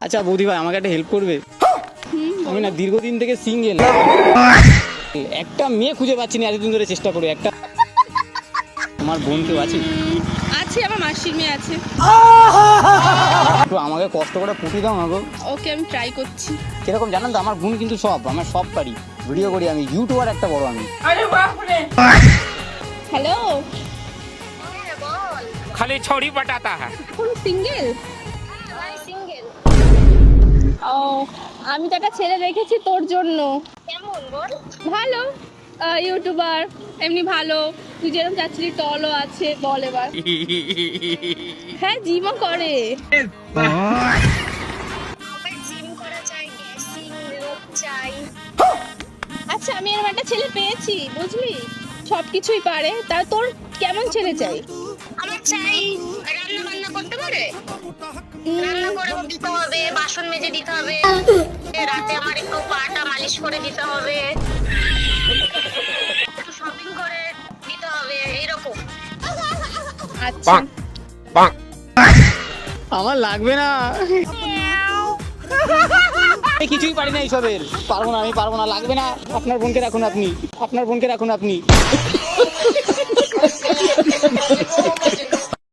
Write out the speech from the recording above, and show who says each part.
Speaker 1: আচ্ছা বৌদি ভাই আমাকে একটা হেল্প করবে? আমি না দীর্ঘদিন থেকে সিঙ্গেল, একটা মেয়ে খুঁজে পাচ্ছি না, এতদিন ধরে চেষ্টা করি। একটা আমার বোন কেউ আছে?
Speaker 2: আছে, আমার মাসির মেয়ে আছে।
Speaker 1: একটু আমাকে কষ্ট করে পুঁটি দাও না গো।
Speaker 2: ওকে, আমি ট্রাই করছি।
Speaker 1: কিরকম জানেন তো, আমার বোন কিন্তু আমার সব পারি, ভিডিও করি আমি, ইউটিউবার একটা বড় আমি।
Speaker 2: হ্যালো,
Speaker 3: खाली छोड़ी बटाता है।
Speaker 2: কোন সিঙ্গেল?
Speaker 4: সিঙ্গেল।
Speaker 2: ও, আমি তো একটা ছেলে রেখেছি তোর জন্য।
Speaker 4: কেমন বল?
Speaker 2: ভালো, ইউটিউবার, এমনি ভালো। তুই যেরকম চাচ্ছিলি টলও আছে, বল এবার। হ্যাঁ, জিমও করে।
Speaker 4: আমার জিম করা চাই, ড্যাসিং লোক চাই।
Speaker 2: আচ্ছা, আমি এরকম একটা ছেলে পেয়েছি, বুঝলি, সব কিছুই পারে। তা তোর কেমন ছেলে চাই?
Speaker 4: আমার চাই রান্না বান্না করতে পারে, রান্না করে দিতে হবে, বাসন মেজে দিতে হবে, রাতে আমার একটু পাটা মালিশ করে দিতে হবে, একটু শপিং করে দিতে হবে, এরকম।
Speaker 2: আচ্ছা,
Speaker 1: আমার লাগবে না, আমি কিছুই পারি না এইসবের, পারবো না, আমি পারবো না, লাগবে না। আপনার বোনকে রাখুন আপনি, আপনার বোনকে রাখুন আপনি।